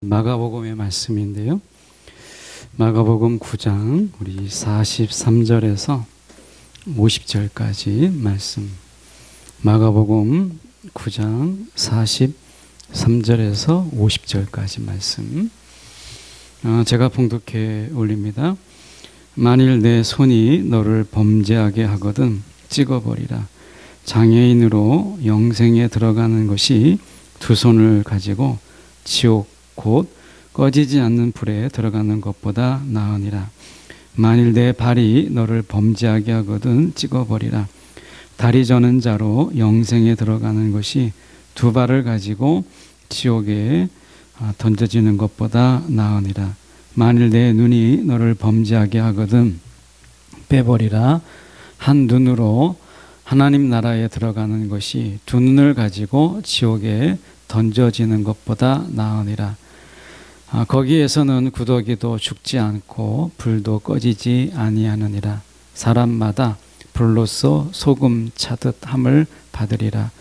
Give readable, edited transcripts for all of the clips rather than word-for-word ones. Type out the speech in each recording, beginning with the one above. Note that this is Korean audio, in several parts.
마가복음의 말씀인데요. 마가복음 9장 우리 43절에서 50절까지 말씀. 마가복음 9장 43절에서 50절까지 말씀. 제가 봉독해 올립니다. 만일 내 손이 너를 범죄하게 하거든 찍어버리라. 장애인으로 영생에 들어가는 것이 두 손을 가지고 지옥 곧 꺼지지 않는 불에 들어가는 것보다 나으니라. 만일 내 발이 너를 범죄하게 하거든 찍어버리라. 다리 저는 자로 영생에 들어가는 것이 두 발을 가지고 지옥에 던져지는 것보다 나으니라. 만일 내 눈이 너를 범죄하게 하거든 빼버리라. 한 눈으로 하나님 나라에 들어가는 것이 두 눈을 가지고 지옥에 던져지는 것보다 나으니라. 거기에서는 구더기도 죽지 않고 불도 꺼지지 아니하느니라. 사람마다 불로써 소금 차듯 함을 받으리라.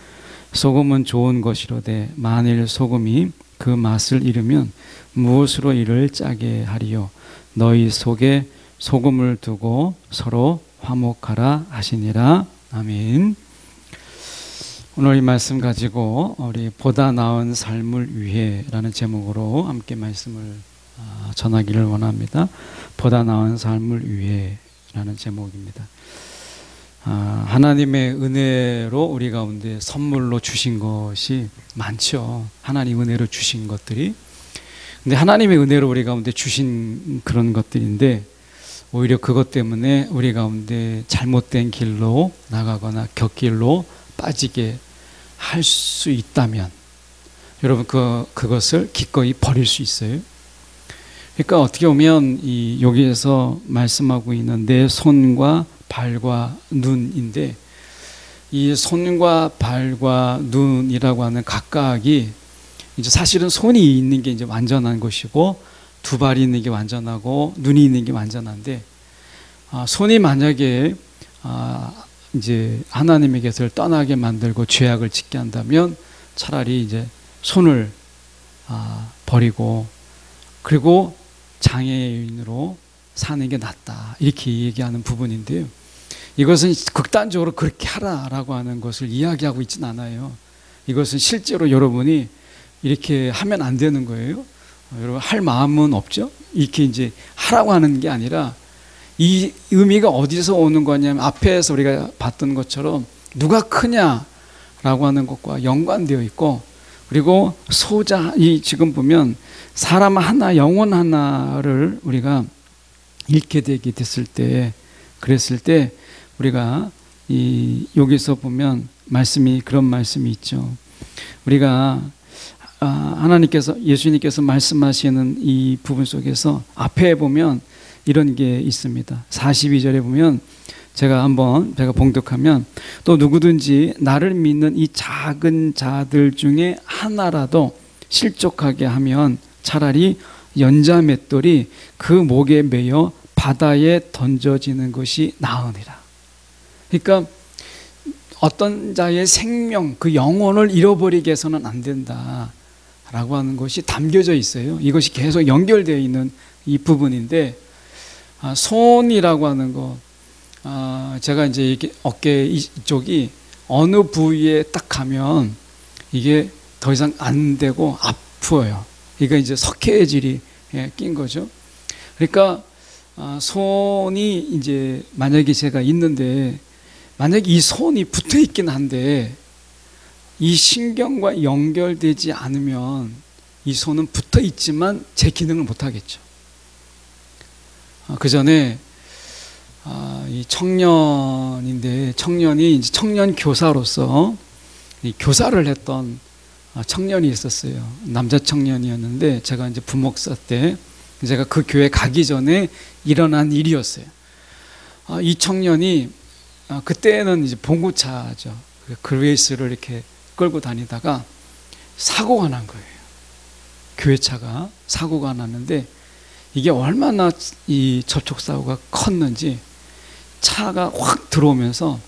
소금은 좋은 것이로되 만일 소금이 그 맛을 잃으면 무엇으로 이를 짜게 하리요. 너희 속에 소금을 두고 서로 화목하라 하시니라. 아멘. 오늘 이 말씀 가지고 우리 보다 나은 삶을 위해라는 제목으로 함께 말씀을 전하기를 원합니다. 보다 나은 삶을 위해라는 제목입니다. 하나님의 은혜로 우리 가운데 선물로 주신 것이 많죠. 하나님 은혜로 주신 것들이. 근데 하나님의 은혜로 우리 가운데 주신 그런 것들인데 오히려 그것 때문에 우리 가운데 잘못된 길로 나가거나 곁길로 빠지게 할 수 있다면 여러분 그것을 기꺼이 버릴 수 있어요. 그러니까 어떻게 보면 여기에서 말씀하고 있는 내 손과 발과 눈인데 이 손과 발과 눈이라고 하는 각각이 이제 사실은 손이 있는 게 이제 완전한 것이고 두 발이 있는 게 완전하고 눈이 있는 게 완전한데 손이 만약에 이제 하나님의 곁을 떠나게 만들고 죄악을 짓게 한다면 차라리 이제 손을 버리고 그리고 장애인으로 사는 게 낫다 이렇게 얘기하는 부분인데요. 이것은 극단적으로 그렇게 하라라고 하는 것을 이야기하고 있지는 않아요. 이것은 실제로 여러분이 이렇게 하면 안 되는 거예요. 여러분 할 마음은 없죠. 이렇게 이제 하라고 하는 게 아니라 이 의미가 어디서 오는 거냐면 앞에서 우리가 봤던 것처럼 누가 크냐라고 하는 것과 연관되어 있고 그리고 이 지금 보면 사람 하나 영혼 하나를 우리가 잃게 됐을 때 그랬을 때 우리가 여기서 보면 그런 말씀이 있죠. 우리가 예수님께서 말씀하시는 이 부분 속에서 앞에 보면 이런 게 있습니다. 42절에 보면 제가 봉독하면 또 누구든지 나를 믿는 이 작은 자들 중에 하나라도 실족하게 하면 차라리 연자맷돌이 그 목에 매여 바다에 던져지는 것이 나으니라. 그러니까 어떤 자의 생명, 그 영혼을 잃어버리게 해서는 안 된다라고 하는 것이 담겨져 있어요. 이것이 계속 연결되어 있는 이 부분인데 손이라고 하는 거, 제가 이제 이렇게 어깨 이쪽이 어느 부위에 딱 가면 이게 더 이상 안 되고 아파요. 그러니까 이제 석회질이 낀 거죠. 그러니까 손이 이제 만약에 제가 있는데 만약에 이 손이 붙어 있긴 한데 이 신경과 연결되지 않으면 이 손은 붙어 있지만 제 기능을 못 하겠죠. 그 전에 이 청년이 이제 청년 교사로서 교사를 했던 청년이 있었어요. 남자 청년이었는데 제가 이제 부목사 때 제가 그 교회 가기 전에 일어난 일이었어요. 이 청년이 그때는 이제 봉고차죠. 그레이스를 이렇게 끌고 다니다가 사고가 난 거예요. 교회차가 사고가 났는데 이게 얼마나 이 접촉사고가 컸는지 차가 확 들어오면서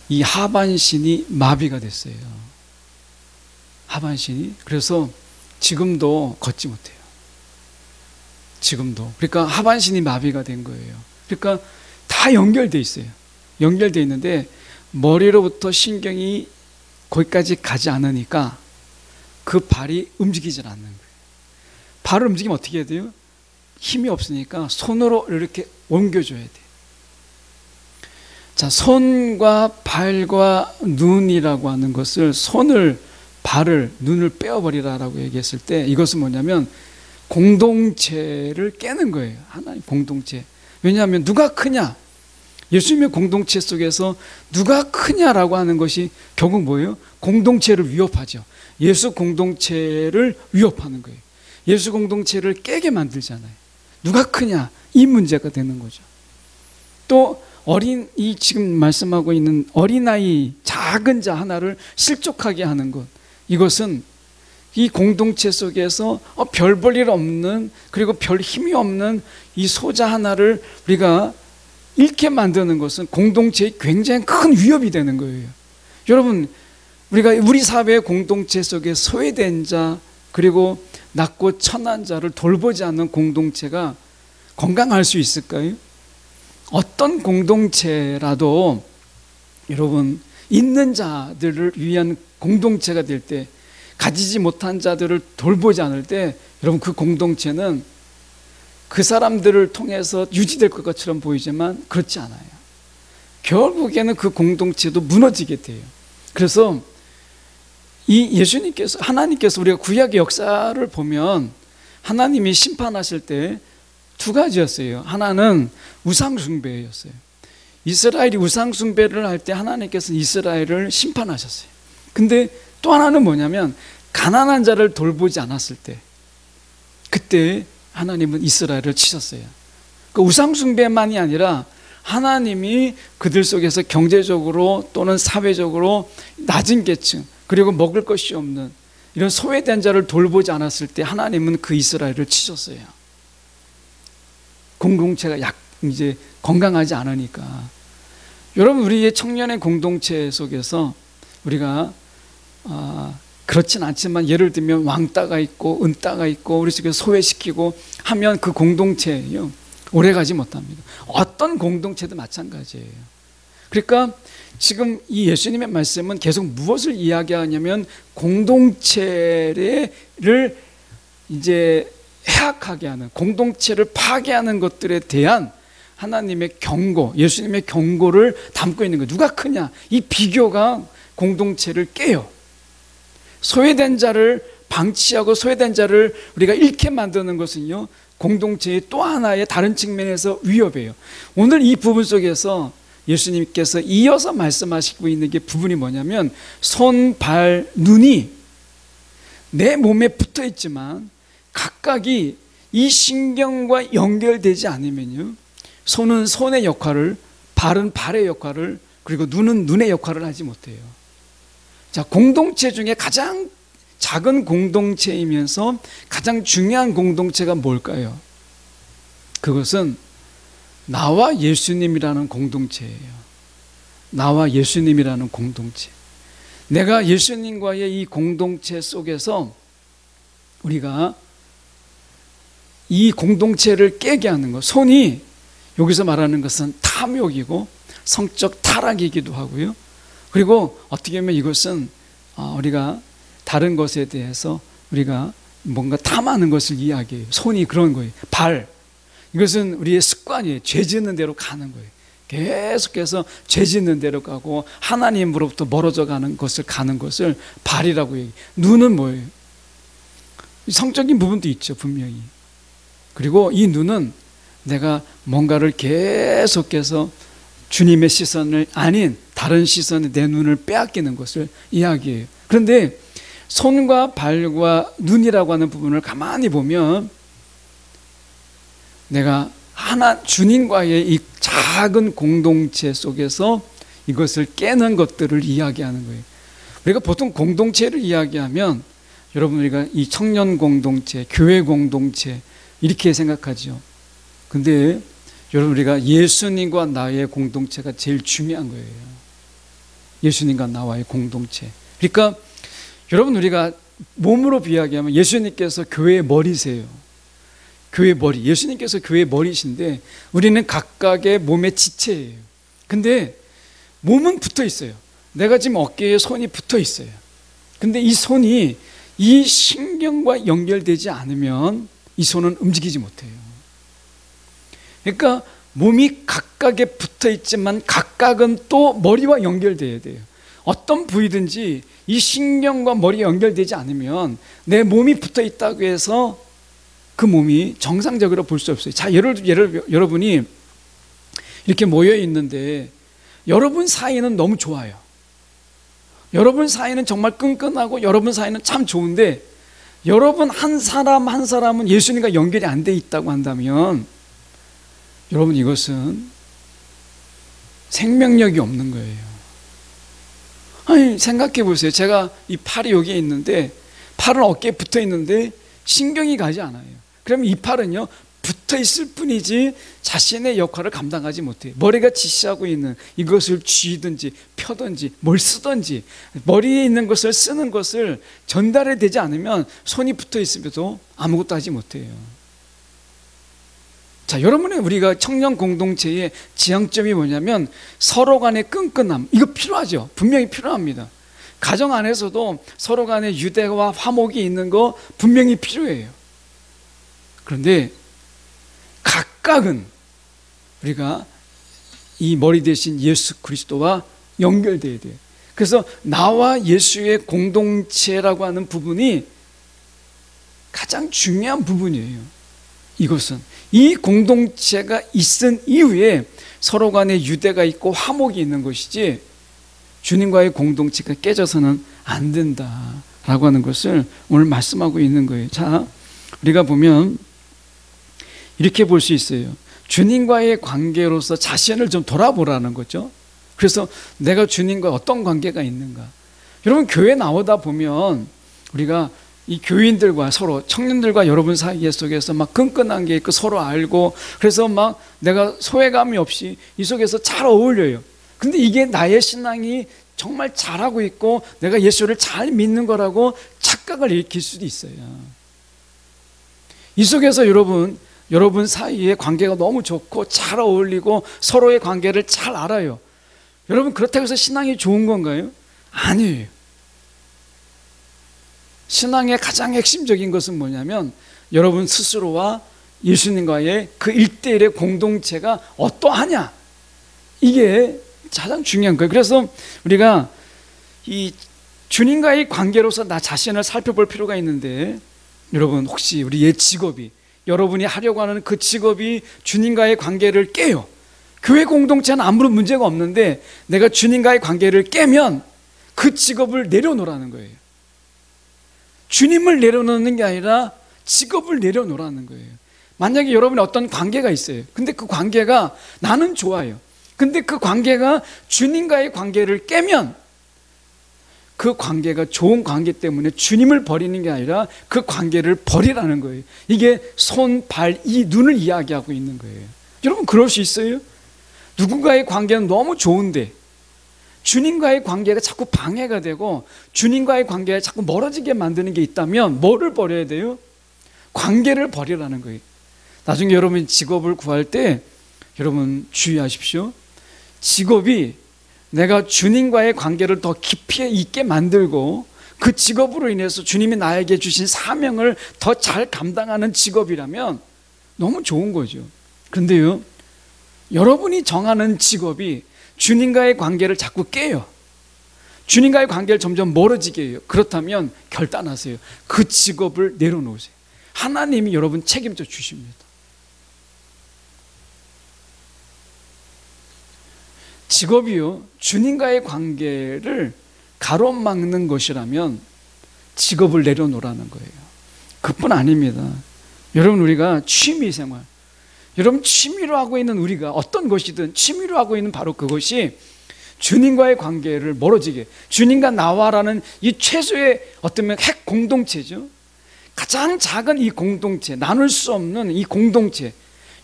이 하반신이 마비가 됐어요. 하반신이. 그래서 지금도 걷지 못해요. 지금도. 그러니까 하반신이 마비가 된 거예요. 그러니까 다 연결돼 있어요. 연결돼 있는데 머리로부터 신경이 거기까지 가지 않으니까 그 발이 움직이질 않는 거예요. 발을 움직이면 어떻게 해야 돼요? 힘이 없으니까 손으로 이렇게 옮겨줘야 돼요. 자, 손과 발과 눈이라고 하는 것을 손을, 발을, 눈을 빼어버리라라고 얘기했을 때 이것은 뭐냐면 공동체를 깨는 거예요. 하나님 공동체. 왜냐하면 누가 크냐? 예수님의 공동체 속에서 누가 크냐라고 하는 것이 결국 뭐예요? 공동체를 위협하죠. 예수 공동체를 위협하는 거예요. 예수 공동체를 깨게 만들잖아요. 누가 크냐? 이 문제가 되는 거죠. 또 이 지금 말씀하고 있는 어린아이, 작은 자 하나를 실족하게 하는 것, 이것은 이 공동체 속에서 별 볼 일 없는, 그리고 별 힘이 없는 이 소자 하나를 우리가 잃게 만드는 것은 공동체에 굉장히 큰 위협이 되는 거예요. 여러분, 우리가 우리 사회의 공동체 속에 소외된 자, 그리고 낮고 천한 자를 돌보지 않는 공동체가 건강할 수 있을까요? 어떤 공동체라도 여러분, 있는 자들을 위한 공동체가 될 때, 가지지 못한 자들을 돌보지 않을 때 여러분, 그 공동체는 그 사람들을 통해서 유지될 것처럼 보이지만 그렇지 않아요. 결국에는 그 공동체도 무너지게 돼요. 그래서 이 예수님께서, 하나님께서 우리가 구약의 역사를 보면 하나님이 심판하실 때 두 가지였어요. 하나는 우상숭배였어요. 이스라엘이 우상숭배를 할 때 하나님께서는 이스라엘을 심판하셨어요. 근데 또 하나는 뭐냐면 가난한 자를 돌보지 않았을 때, 그때 하나님은 이스라엘을 치셨어요. 그 우상숭배만이 아니라 하나님이 그들 속에서 경제적으로 또는 사회적으로 낮은 계층, 그리고 먹을 것이 없는 이런 소외된 자를 돌보지 않았을 때 하나님은 그 이스라엘을 치셨어요. 공동체가 이제 건강하지 않으니까. 여러분, 우리의 청년의 공동체 속에서 우리가 그렇진 않지만 예를 들면 왕따가 있고 은따가 있고 우리 속에 소외시키고 하면 그 공동체요, 오래가지 못합니다. 어떤 공동체도 마찬가지예요. 그러니까 지금 이 예수님의 말씀은 계속 무엇을 이야기하냐면 공동체를 이제 해악하게 하는, 공동체를 파괴하는 것들에 대한 하나님의 경고, 예수님의 경고를 담고 있는 거예요. 누가 크냐? 이 비교가 공동체를 깨요. 소외된 자를 방치하고 소외된 자를 우리가 잃게 만드는 것은요, 공동체의 또 하나의 다른 측면에서 위협이에요. 오늘 이 부분 속에서 예수님께서 이어서 말씀하시고 있는 게 부분이 뭐냐면 손, 발, 눈이 내 몸에 붙어 있지만 각각이 이 신경과 연결되지 않으면요, 손은 손의 역할을, 발은 발의 역할을, 그리고 눈은 눈의 역할을 하지 못해요. 자, 공동체 중에 가장 작은 공동체이면서 가장 중요한 공동체가 뭘까요? 그것은 나와 예수님이라는 공동체예요. 나와 예수님이라는 공동체. 내가 예수님과의 이 공동체 속에서 우리가 이 공동체를 깨게 하는 것, 손이 여기서 말하는 것은 탐욕이고 성적 타락이기도 하고요. 그리고 어떻게 보면 이것은 우리가 다른 것에 대해서 우리가 뭔가 탐하는 것을 이야기해요. 손이 그런 거예요. 발, 이것은 우리의 습관이에요. 죄 짓는 대로 가는 거예요. 계속해서 죄 짓는 대로 가고 하나님으로부터 멀어져 가는 것을 발이라고 얘기해요. 눈은 뭐예요? 성적인 부분도 있죠, 분명히. 그리고 이 눈은 내가 뭔가를 계속해서 주님의 시선을 아닌 다른 시선에 내 눈을 빼앗기는 것을 이야기해요. 그런데 손과 발과 눈이라고 하는 부분을 가만히 보면 내가 주님과의 이 작은 공동체 속에서 이것을 깨는 것들을 이야기하는 거예요. 우리가 보통 공동체를 이야기하면 여러분, 우리가 이 청년 공동체, 교회 공동체 이렇게 생각하죠. 근데 여러분, 우리가 예수님과 나의 공동체가 제일 중요한 거예요. 예수님과 나와의 공동체. 그러니까 여러분, 우리가 몸으로 비하하면 예수님께서 교회의 머리세요. 교회의 머리. 예수님께서 교회의 머리신데 우리는 각각의 몸의 지체예요. 근데 몸은 붙어 있어요. 내가 지금 어깨에 손이 붙어 있어요. 근데 이 손이 이 신경과 연결되지 않으면 이 손은 움직이지 못해요. 그러니까 몸이 각각에 붙어 있지만 각각은 또 머리와 연결돼야 돼요. 어떤 부위든지 이 신경과 머리가 연결되지 않으면 내 몸이 붙어 있다고 해서 그 몸이 정상적으로 볼 수 없어요. 자, 여러분이 이렇게 모여 있는데 여러분 사이는 너무 좋아요. 여러분 사이는 정말 끈끈하고 여러분 사이는 참 좋은데 여러분 한 사람 한 사람은 예수님과 연결이 안 돼 있다고 한다면 여러분 이것은 생명력이 없는 거예요. 아니, 생각해 보세요. 제가 이 팔이 여기에 있는데 팔은 어깨에 붙어 있는데 신경이 가지 않아요. 그러면 이 팔은요 붙어 있을 뿐이지 자신의 역할을 감당하지 못해요. 머리가 지시하고 있는 이것을 쥐든지 펴든지 뭘 쓰든지 머리에 있는 것을 쓰는 것을 전달이 되지 않으면 손이 붙어 있으면서 아무것도 하지 못해요. 자, 여러분의 우리가 청년 공동체의 지향점이 뭐냐면 서로 간의 끈끈함, 이거 필요하죠. 분명히 필요합니다. 가정 안에서도 서로 간의 유대와 화목이 있는 거 분명히 필요해요. 그런데 각각은 우리가 이 머리 대신 예수 그리스도와 연결돼야 돼요. 그래서 나와 예수의 공동체라고 하는 부분이 가장 중요한 부분이에요. 이것은 이 공동체가 있은 이후에 서로 간에 유대가 있고 화목이 있는 것이지 주님과의 공동체가 깨져서는 안 된다라고 하는 것을 오늘 말씀하고 있는 거예요. 자, 우리가 보면 이렇게 볼 수 있어요. 주님과의 관계로서 자신을 좀 돌아보라는 거죠. 그래서 내가 주님과 어떤 관계가 있는가. 여러분 교회 나오다 보면 우리가 이 교인들과 서로 청년들과 여러분 사이 속에서 막 끈끈한 게 있고 서로 알고 그래서 막 내가 소외감이 없이 이 속에서 잘 어울려요. 근데 이게 나의 신앙이 정말 잘하고 있고 내가 예수를 잘 믿는 거라고 착각을 일으킬 수도 있어요. 이 속에서 여러분 사이에 관계가 너무 좋고 잘 어울리고 서로의 관계를 잘 알아요. 여러분 그렇다고 해서 신앙이 좋은 건가요? 아니에요. 신앙의 가장 핵심적인 것은 뭐냐면 여러분 스스로와 예수님과의 그 1:1의 공동체가 어떠하냐, 이게 가장 중요한 거예요. 그래서 우리가 이 주님과의 관계로서 나 자신을 살펴볼 필요가 있는데 여러분 혹시 우리 옛 직업이 여러분이 하려고 하는 그 직업이 주님과의 관계를 깨요. 교회 공동체는 아무런 문제가 없는데 내가 주님과의 관계를 깨면 그 직업을 내려놓으라는 거예요. 주님을 내려놓는 게 아니라 직업을 내려놓으라는 거예요. 만약에 여러분이 어떤 관계가 있어요. 근데 그 관계가 나는 좋아요. 근데 그 관계가 주님과의 관계를 깨면 그 관계가 좋은 관계 때문에 주님을 버리는 게 아니라 그 관계를 버리라는 거예요. 이게 손, 발, 이, 눈을 이야기하고 있는 거예요. 여러분 그럴 수 있어요? 누군가의 관계는 너무 좋은데 주님과의 관계가 자꾸 방해가 되고 주님과의 관계가 자꾸 멀어지게 만드는 게 있다면 뭐를 버려야 돼요? 관계를 버리라는 거예요. 나중에 여러분 직업을 구할 때 여러분 주의하십시오. 직업이 내가 주님과의 관계를 더 깊이 있게 만들고 그 직업으로 인해서 주님이 나에게 주신 사명을 더 잘 감당하는 직업이라면 너무 좋은 거죠. 그런데요, 여러분이 정하는 직업이 주님과의 관계를 자꾸 깨요. 주님과의 관계를 점점 멀어지게 해요. 그렇다면 결단하세요. 그 직업을 내려놓으세요. 하나님이 여러분 책임져 주십니다. 직업이요, 주님과의 관계를 가로막는 것이라면 직업을 내려놓으라는 거예요. 그뿐 아닙니다. 여러분 우리가 취미생활, 여러분 취미로 하고 있는 우리가 어떤 것이든 취미로 하고 있는 바로 그것이 주님과의 관계를 멀어지게, 주님과 나와라는 이 최소의 어떤 핵 공동체죠. 가장 작은 이 공동체, 나눌 수 없는 이 공동체.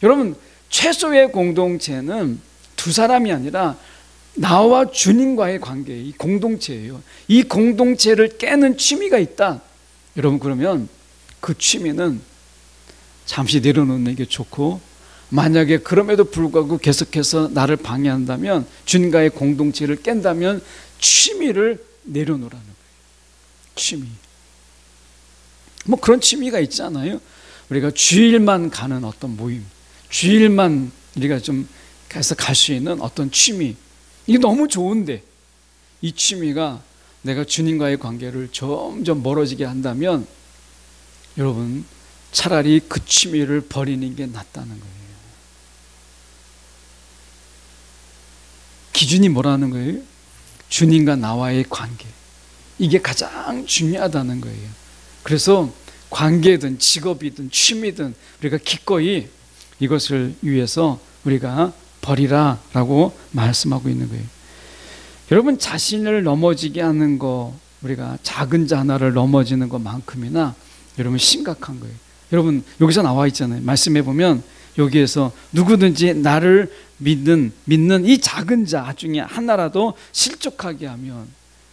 여러분 최소의 공동체는 두 사람이 아니라 나와 주님과의 관계, 이 공동체예요. 이 공동체를 깨는 취미가 있다. 여러분, 그러면 그 취미는 잠시 내려놓는 게 좋고, 만약에 그럼에도 불구하고 계속해서 나를 방해한다면, 주님과의 공동체를 깬다면 취미를 내려놓으라는 거예요. 취미. 뭐 그런 취미가 있잖아요. 우리가 주일만 가는 어떤 모임, 주일만 우리가 좀 가서 갈 수 있는 어떤 취미, 이게 너무 좋은데 이 취미가 내가 주님과의 관계를 점점 멀어지게 한다면, 여러분, 차라리 그 취미를 버리는 게 낫다는 거예요. 기준이 뭐라는 거예요? 주님과 나와의 관계. 이게 가장 중요하다는 거예요. 그래서 관계든 직업이든 취미든 우리가 기꺼이 이것을 위해서 우리가 버리라라고 말씀하고 있는 거예요. 여러분, 자신을 넘어지게 하는 거, 우리가 작은 자 하나를 넘어지는 것만큼이나 여러분 심각한 거예요. 여러분, 여기서 나와 있잖아요. 말씀해 보면 여기에서 누구든지 나를 믿는 이 작은 자 중에 하나라도 실족하게 하면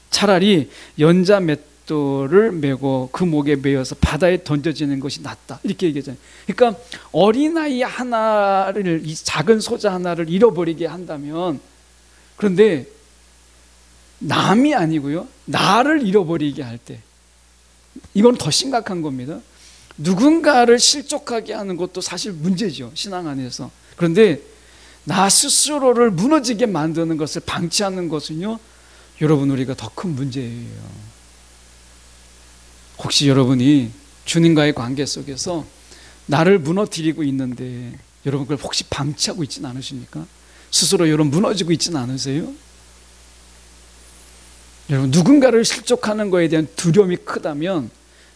차라리 연자 맷돌을 메고 그 목에 매여서 바다에 던져지는 것이 낫다, 이렇게 얘기하잖아요. 그러니까 어린아이 하나를, 이 작은 소자 하나를 잃어버리게 한다면, 그런데 남이 아니고요, 나를 잃어버리게 할 때, 이건 더 심각한 겁니다. 누군가를 실족하게 하는 것도 사실 문제죠, 신앙 안에서. 그런데 나 스스로를 무너지게 만드는 것을 방치하는 것은요, 여러분, 우리가 더 큰 문제예요. 혹시 여러분이 주님과의 관계 속에서 나를 무너뜨리고 있는데 여러분 그걸 혹시 방치하고 있지는 않으십니까? 스스로 여러분 무너지고 있지는 않으세요? 여러분, 누군가를 실족하는 것에 대한 두려움이 크다면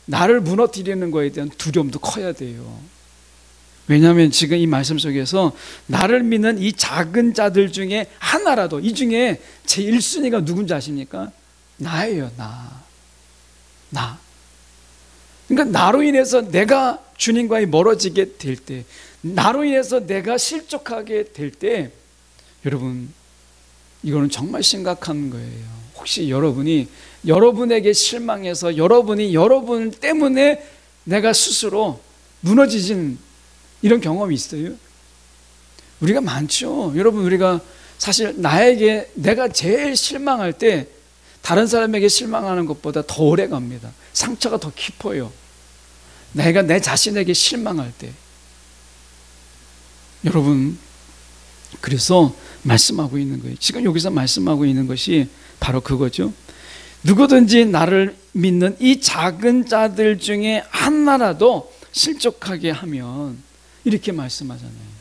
나를 무너뜨리는 것에 대한 두려움도 커야 돼요. 왜냐하면 지금 이 말씀 속에서 나를 믿는 이 작은 자들 중에 하나라도, 이 중에 제 1순위가 누군지 아십니까? 나예요. 나. 그러니까 나로 인해서 내가 주님과의 멀어지게 될 때, 나로 인해서 내가 실족하게 될 때, 여러분, 이거는 정말 심각한 거예요. 혹시 여러분이 여러분에게 실망해서 여러분이 여러분 때문에 내가 스스로 무너지진 이런 경험이 있어요? 우리가 많죠. 여러분, 우리가 사실 나에게 내가 제일 실망할 때 다른 사람에게 실망하는 것보다 더 오래 갑니다. 상처가 더 깊어요. 내가 내 자신에게 실망할 때. 여러분, 그래서 말씀하고 있는 거예요. 지금 여기서 말씀하고 있는 것이 바로 그거죠. 누구든지 나를 믿는 이 작은 자들 중에 하나라도 실족하게 하면, 이렇게 말씀하잖아요.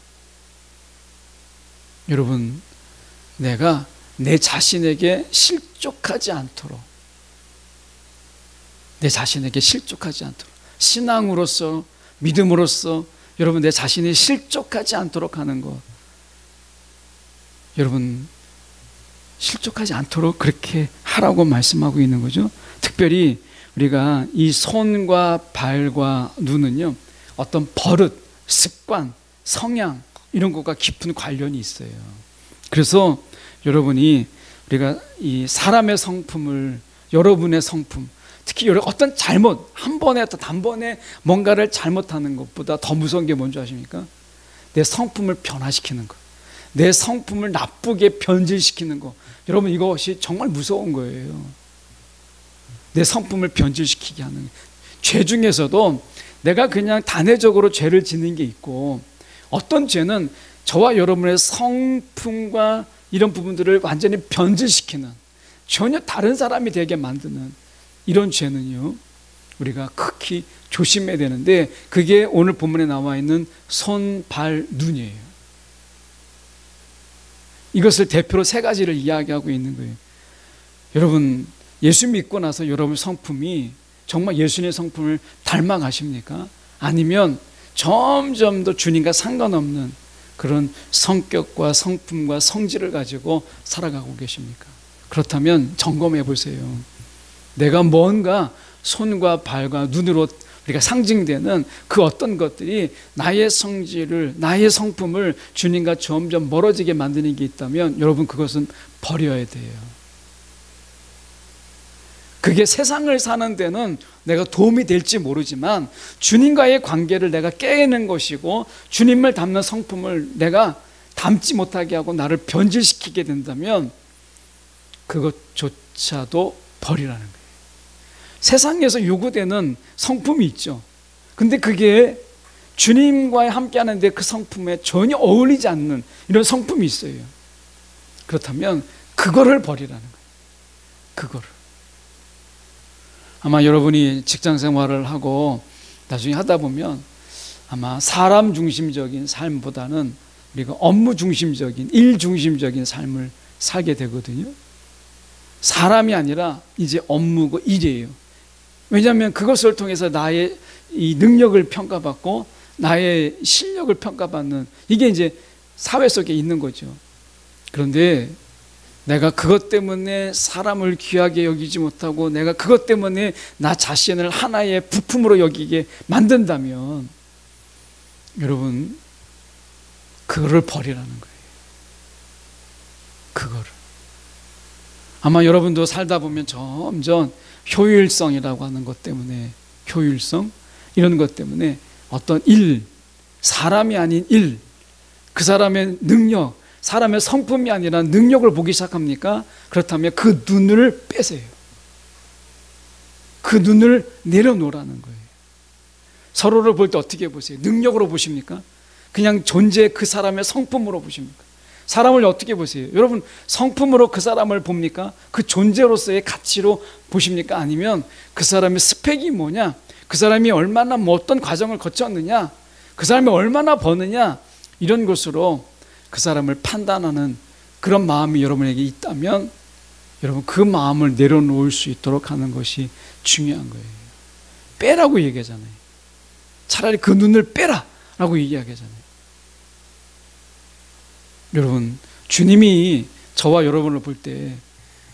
여러분, 내가 내 자신에게 실족하지 않도록, 내 자신에게 실족하지 않도록, 신앙으로서, 믿음으로서 여러분 내 자신이 실족하지 않도록 하는 것, 여러분 실족하지 않도록 그렇게 하라고 말씀하고 있는 거죠. 특별히 우리가 이 손과 발과 눈은요, 어떤 버릇, 습관, 성향, 이런 것과 깊은 관련이 있어요. 그래서 여러분이, 우리가 이 사람의 성품을, 여러분의 성품, 특히 어떤 잘못, 한 번에 또 단번에 뭔가를 잘못하는 것보다 더 무서운 게 뭔지 아십니까? 내 성품을 변화시키는 것, 내 성품을 나쁘게 변질시키는 것. 여러분, 이것이 정말 무서운 거예요. 내 성품을 변질시키게 하는 것. 죄 중에서도 내가 그냥 단회적으로 죄를 짓는 게 있고, 어떤 죄는 저와 여러분의 성품과 이런 부분들을 완전히 변질시키는, 전혀 다른 사람이 되게 만드는 이런 죄는요, 우리가 극히 조심해야 되는데, 그게 오늘 본문에 나와 있는 손, 발, 눈이에요. 이것을 대표로 세 가지를 이야기하고 있는 거예요. 여러분, 예수 믿고 나서 여러분 성품이 정말 예수님의 성품을 닮아가십니까? 아니면 점점 더 주님과 상관없는 그런 성격과 성품과 성질을 가지고 살아가고 계십니까? 그렇다면 점검해 보세요. 내가 뭔가 손과 발과 눈으로 우리가 상징되는 그 어떤 것들이 나의 성질을, 나의 성품을 주님과 점점 멀어지게 만드는 게 있다면, 여러분 그것은 버려야 돼요. 그게 세상을 사는 데는 내가 도움이 될지 모르지만 주님과의 관계를 내가 깨는 것이고 주님을 닮는 성품을 내가 닮지 못하게 하고 나를 변질시키게 된다면 그것조차도 버리라는 거예요. 세상에서 요구되는 성품이 있죠. 근데 그게 주님과 함께하는데 그 성품에 전혀 어울리지 않는 이런 성품이 있어요. 그렇다면 그거를 버리라는 거예요. 그거를. 아마 여러분이 직장 생활을 하고 나중에 하다 보면 아마 사람 중심적인 삶보다는 우리가 업무 중심적인, 일 중심적인 삶을 살게 되거든요. 사람이 아니라 이제 업무고 일이에요. 왜냐하면 그것을 통해서 나의 이 능력을 평가받고 나의 실력을 평가받는, 이게 이제 사회 속에 있는 거죠. 그런데 내가 그것 때문에 사람을 귀하게 여기지 못하고 내가 그것 때문에 나 자신을 하나의 부품으로 여기게 만든다면 여러분 그거를 버리라는 거예요. 그거를. 아마 여러분도 살다 보면 점점 효율성이라고 하는 것 때문에, 효율성 이런 것 때문에 어떤 일, 사람이 아닌 일, 그 사람의 능력, 사람의 성품이 아니라 능력을 보기 시작합니까? 그렇다면 그 눈을 빼세요. 그 눈을 내려놓으라는 거예요. 서로를 볼 때 어떻게 보세요? 능력으로 보십니까? 그냥 존재 그 사람의 성품으로 보십니까? 사람을 어떻게 보세요? 여러분 성품으로 그 사람을 봅니까? 그 존재로서의 가치로 보십니까? 아니면 그 사람의 스펙이 뭐냐? 그 사람이 얼마나 어떤 과정을 거쳤느냐? 그 사람이 얼마나 버느냐? 이런 것으로 그 사람을 판단하는 그런 마음이 여러분에게 있다면 여러분 그 마음을 내려놓을 수 있도록 하는 것이 중요한 거예요. 빼라고 얘기하잖아요. 차라리 그 눈을 빼라 라고 얘기하잖아요. 여러분 주님이 저와 여러분을 볼 때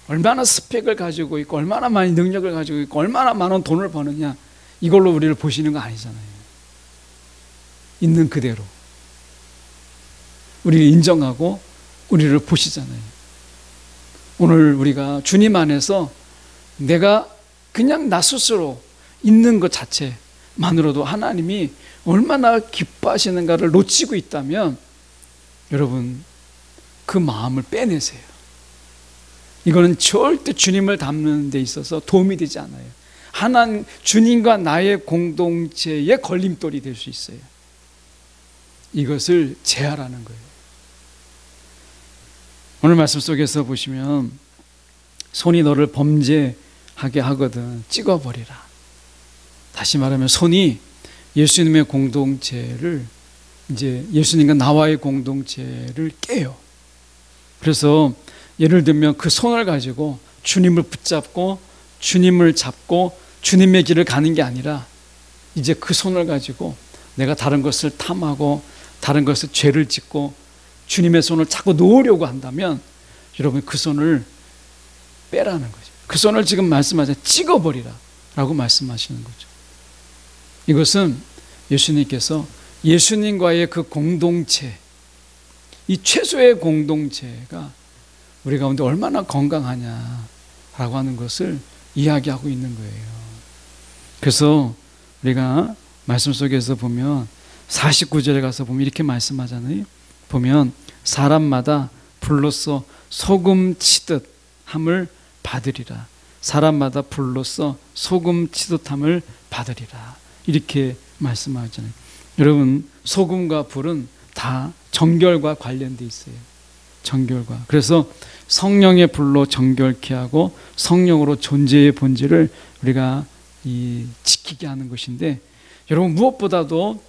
얼마나 스펙을 가지고 있고 얼마나 많이 능력을 가지고 있고 얼마나 많은 돈을 버느냐 이걸로 우리를 보시는 거 아니잖아요. 있는 그대로 우리를 인정하고 우리를 보시잖아요. 오늘 우리가 주님 안에서 내가 그냥 나 스스로 있는 것 자체만으로도 하나님이 얼마나 기뻐하시는가를 놓치고 있다면 여러분 그 마음을 빼내세요. 이거는 절대 주님을 닮는 데 있어서 도움이 되지 않아요. 하나님, 주님과 나의 공동체의 걸림돌이 될 수 있어요. 이것을 제하라는 거예요. 오늘 말씀 속에서 보시면 손이 너를 범죄하게 하거든 찍어버리라. 다시 말하면 손이 예수님의 공동체를, 이제 예수님과 나와의 공동체를 깨요. 그래서 예를 들면 그 손을 가지고 주님을 붙잡고 주님을 잡고 주님의 길을 가는 게 아니라 이제 그 손을 가지고 내가 다른 것을 탐하고 다른 것을 죄를 짓고 주님의 손을 자꾸 놓으려고 한다면 여러분 그 손을 빼라는 거죠. 그 손을 지금 말씀하자 찍어버리라 라고 말씀하시는 거죠. 이것은 예수님께서 예수님과의 그 공동체, 이 최소의 공동체가 우리 가운데 얼마나 건강하냐라고 하는 것을 이야기하고 있는 거예요. 그래서 우리가 말씀 속에서 보면 49절에 가서 보면 이렇게 말씀하잖아요. 보면 사람마다 불로써 소금 치듯 함을 받으리라. 사람마다 불로써 소금 치듯 함을 받으리라. 이렇게 말씀하잖아요. 여러분 소금과 불은 다 정결과 관련돼 있어요. 정결과. 그래서 성령의 불로 정결케 하고 성령으로 존재의 본질을 우리가 지키게 하는 것인데, 여러분 무엇보다도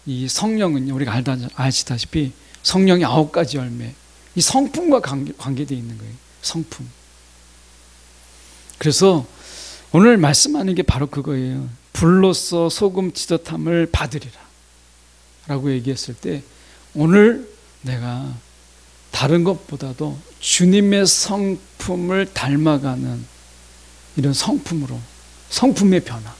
이 성령은 우리가 아시다시피 성령의 9가지 열매, 이 성품과 관계되어 있는 거예요. 성품. 그래서 오늘 말씀하는 게 바로 그거예요. 불로써 소금 치듯 함을 받으리라 라고 얘기했을 때 오늘 내가 다른 것보다도 주님의 성품을 닮아가는 이런 성품으로, 성품의 변화.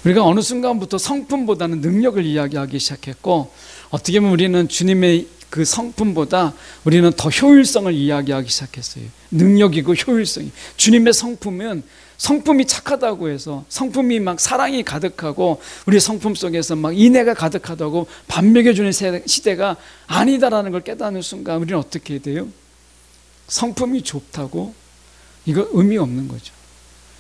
우리가 어느 순간부터 성품보다는 능력을 이야기하기 시작했고, 어떻게 보면 우리는 주님의 그 성품보다 우리는 더 효율성을 이야기하기 시작했어요. 능력이고 효율성이. 주님의 성품은 성품이 착하다고 해서 성품이 막 사랑이 가득하고 우리 성품 속에서 막 인애가 가득하다고 밥 먹여주는 시대가 아니다라는 걸 깨닫는 순간 우리는 어떻게 돼요? 성품이 좁다고 이거 의미 없는 거죠.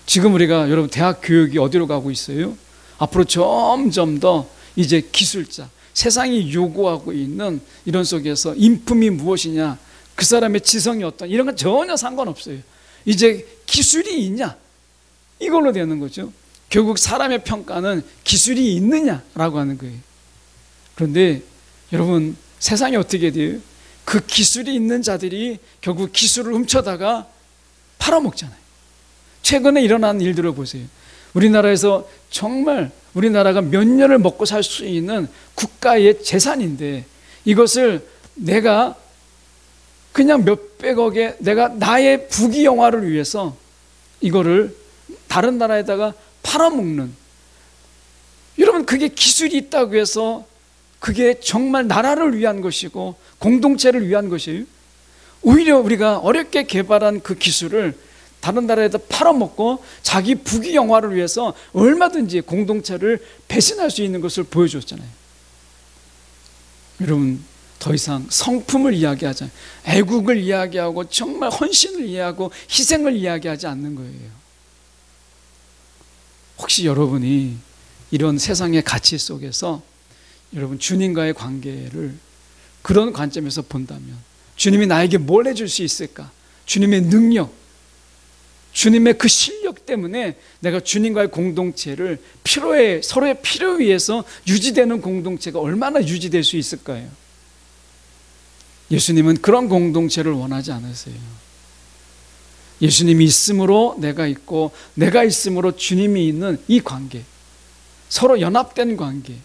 지금 우리가 여러분 대학 교육이 어디로 가고 있어요? 앞으로 점점 더 이제 기술자, 세상이 요구하고 있는 이런 속에서 인품이 무엇이냐, 그 사람의 지성이 어떤, 이런 건 전혀 상관없어요. 이제 기술이 있냐, 이걸로 되는 거죠. 결국 사람의 평가는 기술이 있느냐라고 하는 거예요. 그런데 여러분 세상이 어떻게 돼요? 그 기술이 있는 자들이 결국 기술을 훔쳐다가 팔아먹잖아요. 최근에 일어난 일들을 보세요. 우리나라에서 정말 우리나라가 몇 년을 먹고 살 수 있는 국가의 재산인데 이것을 내가 그냥 몇백억에 내가 나의 부귀영화를 위해서 이거를 다른 나라에다가 팔아먹는, 여러분 그게 기술이 있다고 해서 그게 정말 나라를 위한 것이고 공동체를 위한 것이에요? 오히려 우리가 어렵게 개발한 그 기술을 다른 나라에다 팔아먹고 자기 부귀영화를 위해서 얼마든지 공동체를 배신할 수 있는 것을 보여줬잖아요. 여러분 더 이상 성품을 이야기하지, 애국을 이야기하고 정말 헌신을 이야기하고 희생을 이야기하지 않는 거예요. 혹시 여러분이 이런 세상의 가치 속에서 여러분 주님과의 관계를 그런 관점에서 본다면 주님이 나에게 뭘 해줄 수 있을까? 주님의 능력, 주님의 그 실력 때문에 내가 주님과의 공동체를 서로의 필요에 의해서 유지되는 공동체가 얼마나 유지될 수 있을까요? 예수님은 그런 공동체를 원하지 않으세요. 예수님이 있음으로 내가 있고 내가 있음으로 주님이 있는 이 관계, 서로 연합된 관계,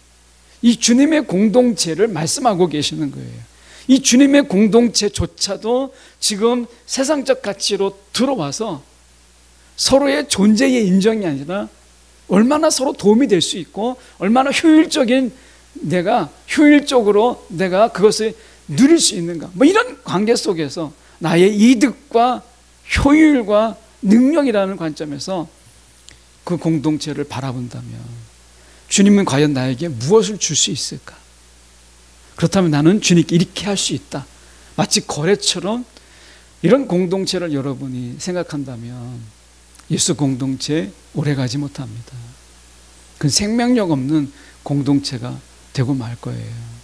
이 주님의 공동체를 말씀하고 계시는 거예요. 이 주님의 공동체조차도 지금 세상적 가치로 들어와서 서로의 존재의 인정이 아니라 얼마나 서로 도움이 될 수 있고 얼마나 효율적으로 내가 그것을 누릴 수 있는가, 뭐 이런 관계 속에서 나의 이득과 효율과 능력이라는 관점에서 그 공동체를 바라본다면 주님은 과연 나에게 무엇을 줄 수 있을까? 그렇다면 나는 주님께 이렇게 할 수 있다, 마치 거래처럼 이런 공동체를 여러분이 생각한다면 예수 공동체 오래가지 못합니다. 그건 생명력 없는 공동체가 되고 말 거예요.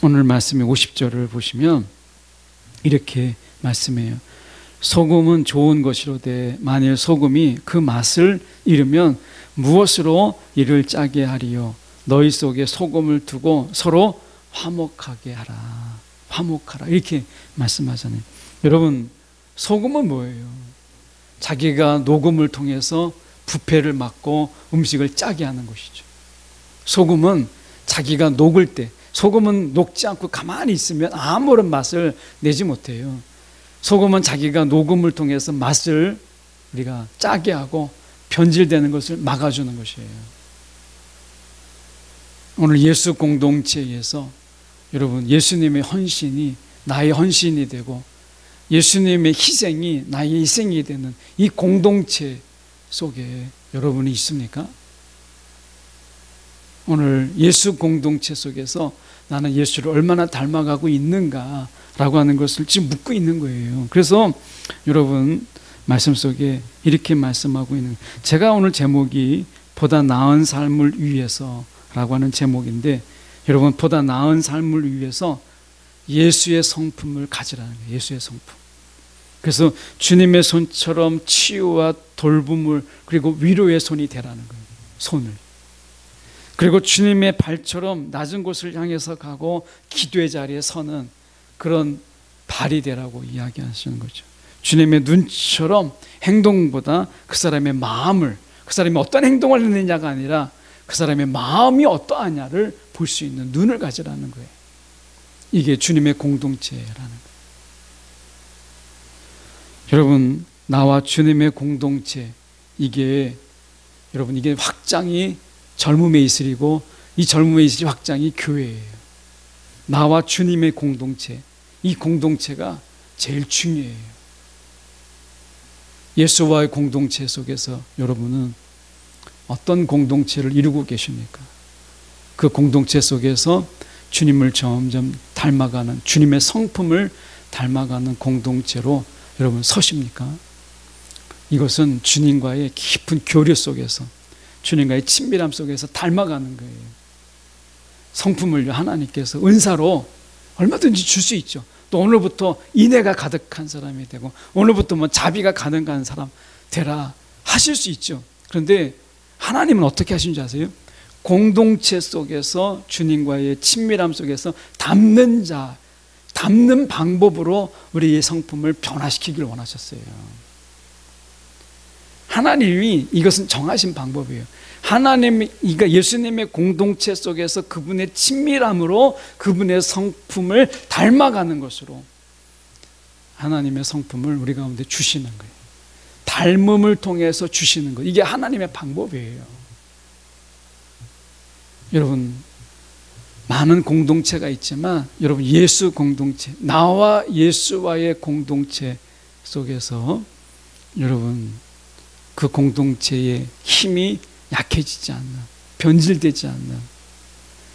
오늘 말씀의 50절을 보시면 이렇게 말씀해요. 소금은 좋은 것이로되 만일 소금이 그 맛을 잃으면 무엇으로 이를 짜게 하리요? 너희 속에 소금을 두고 서로 화목하게 하라. 화목하라. 이렇게 말씀하잖아요. 여러분, 소금은 뭐예요? 자기가 녹음을 통해서 부패를 막고 음식을 짜게 하는 것이죠. 소금은 자기가 녹을 때, 소금은 녹지 않고 가만히 있으면 아무런 맛을 내지 못해요. 소금은 자기가 녹음을 통해서 맛을 우리가 짜게 하고 변질되는 것을 막아주는 것이에요. 오늘 예수 공동체에서 여러분 예수님의 헌신이 나의 헌신이 되고 예수님의 희생이 나의 희생이 되는 이 공동체 속에 여러분이 있습니까? 오늘 예수 공동체 속에서 나는 예수를 얼마나 닮아가고 있는가라고 하는 것을 지금 묻고 있는 거예요. 그래서 여러분 말씀 속에 이렇게 말씀하고 있는, 제가 오늘 제목이 보다 나은 삶을 위해서라고 하는 제목인데, 여러분 보다 나은 삶을 위해서 예수의 성품을 가지라는 거예요. 예수의 성품. 그래서 주님의 손처럼 치유와 돌봄을 그리고 위로의 손이 되라는 거예요. 손을. 그리고 주님의 발처럼 낮은 곳을 향해서 가고 기도의 자리에 서는 그런 발이 되라고 이야기하시는 거죠. 주님의 눈처럼 행동보다 그 사람의 마음을, 그 사람이 어떤 행동을 했느냐가 아니라 그 사람의 마음이 어떠하냐를 볼 수 있는 눈을 가지라는 거예요. 이게 주님의 공동체라는 거예요. 여러분, 나와 주님의 공동체, 이게 여러분 이게 확장이 젊음의 이슬이고 이 젊음의 이슬이 확장이 교회예요. 나와 주님의 공동체, 이 공동체가 제일 중요해요. 예수와의 공동체 속에서 여러분은 어떤 공동체를 이루고 계십니까? 그 공동체 속에서 주님을 점점 닮아가는, 주님의 성품을 닮아가는 공동체로 여러분 서십니까? 이것은 주님과의 깊은 교류 속에서, 주님과의 친밀함 속에서 닮아가는 거예요. 성품을 하나님께서 은사로 얼마든지 줄 수 있죠. 또 오늘부터 인애가 가득한 사람이 되고, 오늘부터 뭐 자비가 가득한 사람 되라 하실 수 있죠. 그런데 하나님은 어떻게 하시는지 아세요? 공동체 속에서, 주님과의 친밀함 속에서 담는 자, 담는 방법으로 우리의 성품을 변화시키기를 원하셨어요. 하나님이 이것은 정하신 방법이에요. 하나님, 그러니까 예수님의 공동체 속에서 그분의 친밀함으로 그분의 성품을 닮아가는 것으로 하나님의 성품을 우리 가운데 주시는 거예요. 닮음을 통해서 주시는 거예요. 이게 하나님의 방법이에요. 여러분, 많은 공동체가 있지만 여러분, 예수 공동체, 나와 예수와의 공동체 속에서 여러분, 그 공동체의 힘이 약해지지 않는, 변질되지 않는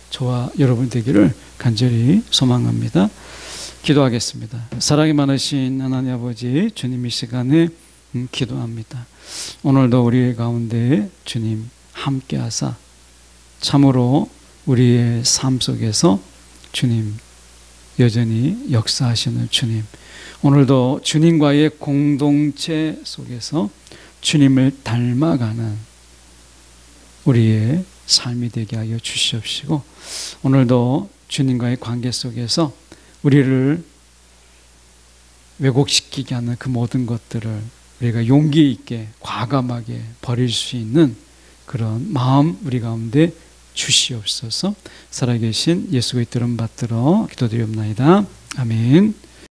저와 여러분 되기를 간절히 소망합니다. 기도하겠습니다. 사랑이 많으신 하나님 아버지, 주님 이 시간에 기도합니다. 오늘도 우리 가운데 주님 함께 하사 참으로 우리의 삶 속에서 주님 여전히 역사하시는 주님, 오늘도 주님과의 공동체 속에서 주님을 닮아가는 우리의 삶이 되게 하여 주시옵시고, 오늘도 주님과의 관계 속에서 우리를 왜곡시키게 하는 그 모든 것들을 우리가 용기 있게 과감하게 버릴 수 있는 그런 마음 우리 가운데 주시옵소서. 살아계신 예수의 이름 받들어 기도드리옵나이다. 아멘.